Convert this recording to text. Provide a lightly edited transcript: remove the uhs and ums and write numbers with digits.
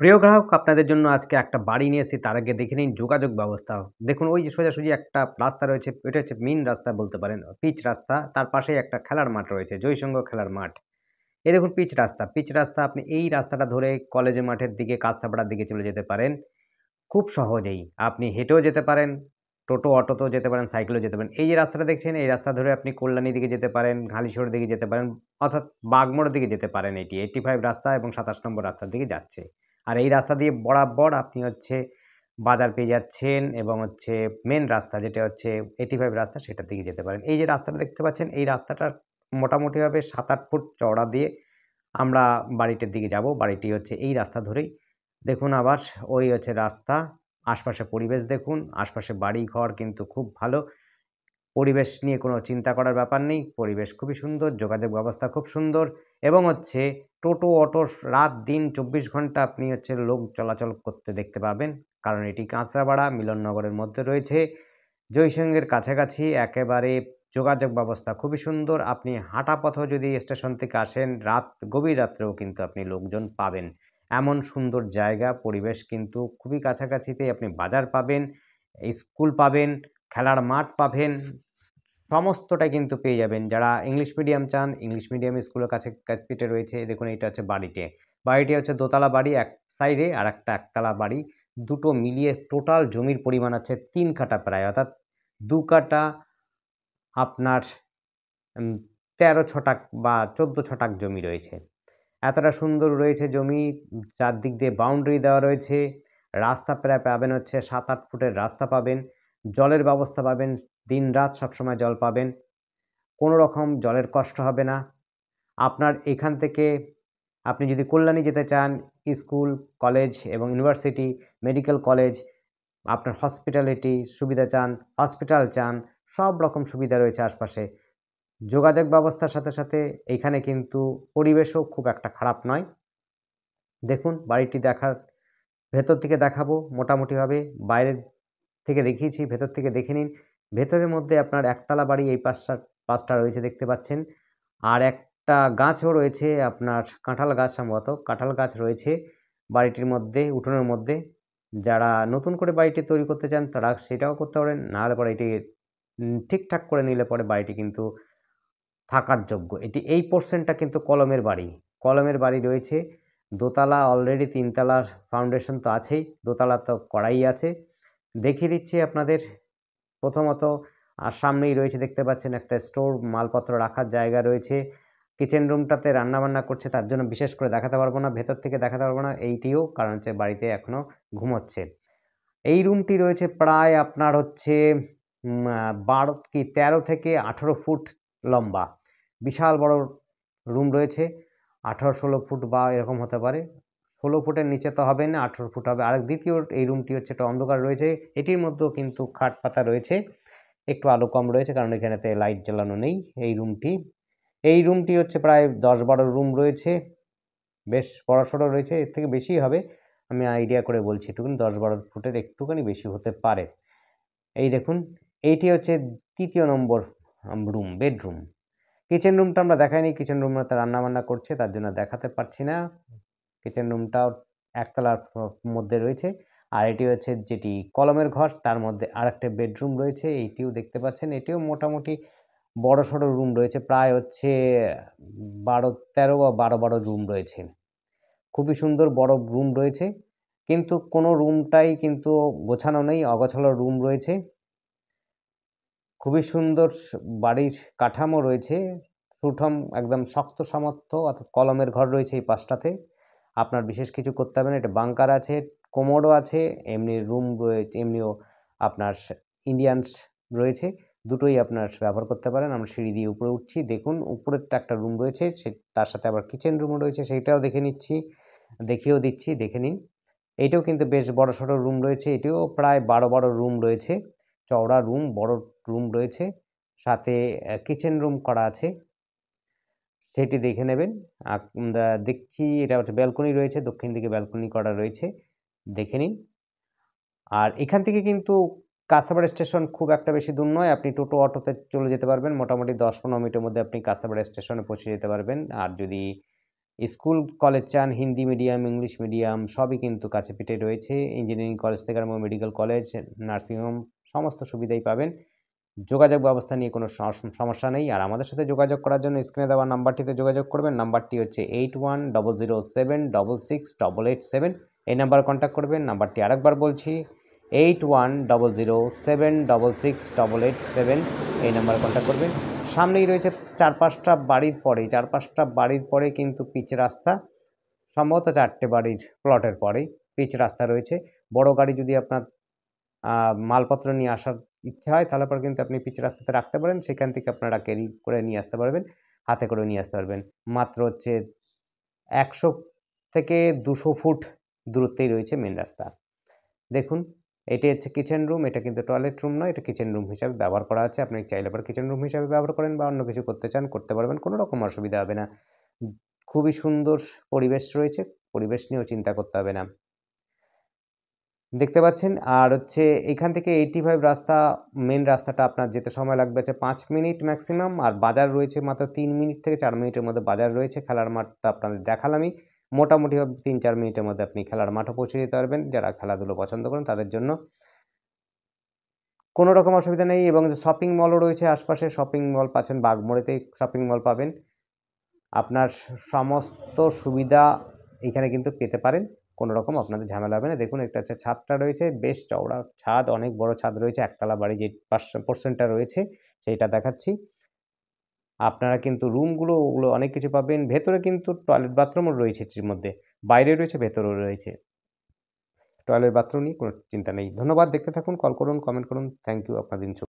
প্রিয় গ্রাহক, আপনাদের জন্য আজকে একটা বাড়ি নিয়ে এসেছি। তার আগে দেখে নিন যোগাযোগ ব্যবস্থা। দেখুন ওই যে সোজাসুজি একটা রাস্তা রয়েছে, এটা হচ্ছে মেইন রাস্তা বলতে পারেন, পিচ রাস্তা। তার পাশেই একটা খেলার মাঠ রয়েছে, জয়সিংহ খেলার মাঠ। এই দেখুন পিচ রাস্তা, পিচ রাস্তা আপনি এই রাস্তাটা ধরে কলেজের মাঠের দিকে, কাঁচরাপাড়ার দিকে চলে যেতে পারেন। খুব সহজেই। আপনি হেঁটেও যেতে পারেন, টোটো, অটোতেও যেতে পারেন, সাইকেলেও যেতে পারেন। এই যে রাস্তাটা দেখছেন, এই রাস্তা ধরে আপনি কল্যাণীর দিকে যেতে পারেন, হালিশহরের দিকে যেতে পারেন, অর্থাৎ বাগমারার দিকে যেতে পারেন এটি। 85 রাস্তা এবং 27 নম্বর রাস্তার দিকে যাচ্ছে। আর এই রাস্তা দিয়ে বরাবর আপনি হচ্ছে বাজার পেয়ে যাচ্ছেন এবং হচ্ছে মেইন রাস্তা যেটা হচ্ছে 85 রাস্তা সেটার দিকে যেতে পারেন। এই যে রাস্তাটা দেখতে পাচ্ছেন, এই রাস্তাটা মোটামুটিভাবে 7-8 ফুট চওড়া দিয়ে আমরা বাড়িটার দিকে যাব। বাড়িটি হচ্ছে এই রাস্তা ধরেই। দেখুন আবার ওই হচ্ছে রাস্তা, আশপাশের পরিবেশ দেখুন, আশপাশে বাড়ি-ঘর কিন্তু খুব ভালো। পরিবেশ নিয়ে কোনো চিন্তা করার ব্যাপার নেই। পরিবেশ খুবই সুন্দর, যোগাযোগ ব্যবস্থা খুব সুন্দর এবং হচ্ছে টোটো, অটো রাত-দিন 24 ঘন্টা আপনি হচ্ছে লোক চলাচল করতে দেখতে পাবেন। কারণ এটি কাঁচরাপাড়া মিলননগরের মধ্যে রয়েছে। জয়সিংহের কাছাকাছি একেবারে যোগাযোগ ব্যবস্থা খুবই সুন্দর। আপনি হাঁটা পথেও যদি স্টেশন থেকে আসেন, গভীর রাত্রেও কিন্তু আপনি লোকজন পাবেন। এমন সুন্দর জায়গা, পরিবেশ কিন্তু খুবই কাছাকাছিতেই আপনি বাজার পাবেন, স্কুল পাবেন, খেলার মাঠ পাবেন, সমস্তটাই কিন্তু পেয়ে যাবেন। যারা ইংলিশ মিডিয়াম চান, ইংলিশ মিডিয়াম স্কুলের পিঠে রয়েছে। দেখুন এইটা হচ্ছে বাড়িটি। বাড়িটি হচ্ছে দোতলা বাড়ি এক সাইডে, আরেকটা একতলা বাড়ি। দুটো মিলিয়ে টোটাল জমির পরিমাণ হচ্ছে ৩ কাঠা প্রায়, অর্থাৎ ২ কাঠা আপনার উম ১৩ ছটাক বা ১৪ ছটাক জমি রয়েছে। এতটা সুন্দর রয়েছে জমি, চারদিক দিয়ে বাউন্ডারি দেওয়া রয়েছে। রাস্তা প্রায় পাবেন হচ্ছে ৭-৮ ফুটের রাস্তা পাবেন। জলের ব্যবস্থা পাবেন, দিনরাত সবসময় জল পাবেন। কোনো রকম জলের কষ্ট হবে না। আপনার এখান থেকে আপনি যদি কল্যাণী যেতে চান, স্কুল, কলেজ এবং ইউনিভার্সিটি, মেডিকেল কলেজ, আপনার হসপিটালিটি সুবিধা চান, হসপিটাল চান, সব রকম সুবিধা রয়েছে আশপাশে। যোগাযোগ ব্যবস্থার সাথে, সাথে এইখানে কিন্তু পরিবেশও খুব একটা খারাপ নয়। দেখুন বাড়িটি ভেতর থেকে দেখাবো মোটামুটিভাবে। বাইরের থেকে দেখিয়েছি, ভেতর থেকে দেখে নিন। ভেতরের মধ্যে আপনার একতলা বাড়ি এই পাশটা রয়েছে দেখতে পাচ্ছেন। আর একটা গাছও রয়েছে আপনার কাঁঠাল গাছ সম্ভবত, কাঁঠাল গাছ রয়েছে বাড়িটির মধ্যে, উঠোনের মধ্যে। যারা নতুন করে বাড়িটি তৈরি করতে চান তারা সেটাও করতে পারেন। না হলে পরে এটি ঠিকঠাক করে নিলে পরে বাড়িটি কিন্তু থাকার যোগ্য। এই পোরশনটা কিন্তু কলমের বাড়ি। কলমের বাড়ি রয়েছে। দোতলা অলরেডি ৩ তলার ফাউন্ডেশন তো আছেই। দোতলা তো করাই আছে। দেখিয়ে দিচ্ছি আপনাদের। প্রথমত সামনেই রয়েছে দেখতে পাচ্ছেন একটা স্টোর, মালপত্র রাখার জায়গা রয়েছে। কিচেন রুমটাতে রান্নাবান্না করছে, তার জন্য বিশেষ করে দেখাতে পারব না, ভেতর থেকে দেখাতে পারব না এইটিও, কারণ হচ্ছে বাড়িতে এখনো ঘুমোচ্ছে। এই রুমটি রয়েছে প্রায় আপনার হচ্ছে ১৩ থেকে ১৮ ফুট লম্বা। বিশাল বড় রুম রয়েছে। ১৮-১৬ ফুট বা এরকম হতে পারে। ১৬ ফুটের নিচে তো হবে না, ১৮ ফুট হবে। আর দ্বিতীয় এই রুমটি হচ্ছে একটু অন্ধকার রয়েছে। এটির মধ্যেও কিন্তু খাট পাতা রয়েছে। একটু আলো কম রয়েছে কারণ এখানেতে লাইট জ্বালানো নেই এই রুমটি। এই রুমটি হচ্ছে প্রায় ১০-১২ রুম রয়েছে। বেশ বড়সড় রয়েছে, এর থেকে বেশিই হবে। আমি আইডিয়া করে বলছি একটুখানি, ১০-১২ ফুটের একটুখানি বেশি হতে পারে। এই দেখুন, এইটি হচ্ছে ৩য় নম্বর রুম, বেডরুম। কিচেন রুমটা আমরা দেখাইনি, কিচেন রুমটাতে রান্নাবান্না করছে তার জন্য দেখাতে পারছি না। কিচেন রুমটাও একতলার মধ্যে রয়েছে। আর এটি হচ্ছে যেটি কলমের ঘর, তার মধ্যে আরেকটা বেডরুম রয়েছে, এইটিও দেখতে পাচ্ছেন। এটিও মোটামুটি বড়সড় রুম রয়েছে, প্রায় হচ্ছে ১২-১৩ বা ১২ রুম রয়েছে। খুবই সুন্দর বড় রুম রয়েছে, কিন্তু কোনো রুমটাই কিন্তু গোছানো নেই, অগোছালো রুম রয়েছে। খুবই সুন্দর বাড়ির কাঠামো রয়েছে, সুঠম একদম শক্ত সামর্থ্য, অর্থাৎ কলমের ঘর রয়েছে এই পাশটাতে। আপনার বিশেষ কিছু করতে হবে না। এটা বাঙ্কার আছে, কোমোডও আছে, এমনি রুম রয়েছে, এমনিও আপনার ইন্ডিয়ানস রয়েছে। দুটোই আপনার ব্যবহার করতে পারেন। আমরা সিঁড়ি দিয়ে উপরে উঠছি। দেখুন উপরেরটা একটা রুম রয়েছে, তার সাথে আবার কিচেন রুমও রয়েছে, সেইটাও দেখে নিচ্ছি, দেখিয়েও দিচ্ছি, দেখে নিন। এইটাও কিন্তু বেশ বড়সড় রুম রয়েছে, এটিও প্রায় ১২ রুম রয়েছে। চওড়া রুম, বড় রুম রয়েছে, সাথে কিচেন রুম করা আছে, সেটি দেখে নেবেন। আমরা দেখছি এটা হচ্ছে ব্যালকনি রয়েছে, দক্ষিণ দিকে ব্যালকনি করা রয়েছে, দেখে নিন। আর এখান থেকে কিন্তু কাঁচরাপাড়া স্টেশন খুব একটা বেশি দূর নয়। আপনি টোটো, অটোতে চলে যেতে পারবেন। মোটামুটি ১০-১৫ মিনিটের মধ্যে আপনি কাঁচরাপাড়া স্টেশনে পৌঁছে যেতে পারবেন। আর যদি স্কুল কলেজ চান হিন্দি মিডিয়াম, ইংলিশ মিডিয়াম সবই কিন্তু কাছে পিঠে রয়েছে। ইঞ্জিনিয়ারিং কলেজ থেকে আরম্ভ মেডিকেল কলেজ, নার্সিংহোম সমস্ত সুবিধাই পাবেন। যোগাযোগ ব্যবস্থা নিয়ে কোনো সমস্যা নেই। আর আমাদের সাথে যোগাযোগ করার জন্য স্ক্রিনে দেওয়া নাম্বারটিতে যোগাযোগ করবেন। নাম্বারটি হচ্ছে 8100788787। এই নাম্বারে কন্ট্যাক্ট করবেন। নাম্বারটি আরেকবার বলছি 8100766887। এই নাম্বারে কন্ট্যাক্ট করবেন। সামনেই রয়েছে 4-5টা বাড়ির পরে কিন্তু পিচ রাস্তা। সম্ভবত 4টে বাড়ির প্লটের পরেই পিচ রাস্তা রয়েছে। বড় গাড়ি যদি আপনার মালপত্র নিয়ে আসার ইচ্ছা হয় তাহলে পরে কিন্তু আপনি পিচ রাস্তাতে রাখতে পারেন। সেখান থেকে আপনারা ক্যারি করে নিয়ে আসতে পারবেন, হাতে করে নিয়ে আসতে পারবেন। মাত্র হচ্ছে 100 থেকে 200 ফুট দূরত্বেই রয়েছে মেন রাস্তা। দেখুন এটি হচ্ছে কিচেন রুম। এটা কিন্তু টয়লেট রুম নয়, এটা কিচেন রুম হিসাবে ব্যবহার করা আছে। আপনি চাইলে আবার কিচেন রুম হিসাবে ব্যবহার করেন বা অন্য কিছু করতে চান করতে পারবেন, কোনো রকম অসুবিধা হবে না। খুবই সুন্দর পরিবেশ রয়েছে, পরিবেশ নিয়েও চিন্তা করতে হবে না। দেখতে পাচ্ছেন। আর হচ্ছে এখান থেকে 85 রাস্তা, মেন রাস্তাটা আপনার যেতে সময় লাগবে হচ্ছে 5 মিনিট ম্যাক্সিমাম। আর বাজার রয়েছে মাত্র 3 মিনিট থেকে 4 মিনিটের মধ্যে বাজার রয়েছে। খেলার মাঠটা আপনাদের দেখালামই। মোটামুটিভাবে 3-4 মিনিটের মধ্যে আপনি খেলার মাঠও পৌঁছে যেতে পারবেন। যারা খেলাধুলো পছন্দ করেন তাদের জন্য কোনো রকম অসুবিধা নেই। এবং যে শপিং মলও রয়েছে আশপাশে, শপিং মল পাচ্ছেন, বাগমোড়েতেই শপিং মল পাবেন। আপনার সমস্ত সুবিধা এখানে কিন্তু পেতে পারেন। কোনো রকম আপনাদের ঝামেলা হবে না। দেখুন এটা হচ্ছে ছাদটা রয়েছে, বেশ চওড়া ছাদ, অনেক বড় ছাদ রয়েছে। একতলা বাড়ি যে পোরশনটা রয়েছে সেইটা দেখাচ্ছি। আপনারা কিন্তু রুমগুলো ওগুলো অনেক কিছু পাবেন। ভেতরে কিন্তু টয়লেট বাথরুমও রয়েছে এটির মধ্যে। বাইরে রয়েছে, ভেতরেও রয়েছে। টয়লেট বাথরুম নিয়ে কোনো চিন্তা নেই। ধন্যবাদ। দেখতে থাকুন, কল করুন, কমেন্ট করুন। Thank you. আপনার দিন শুভ।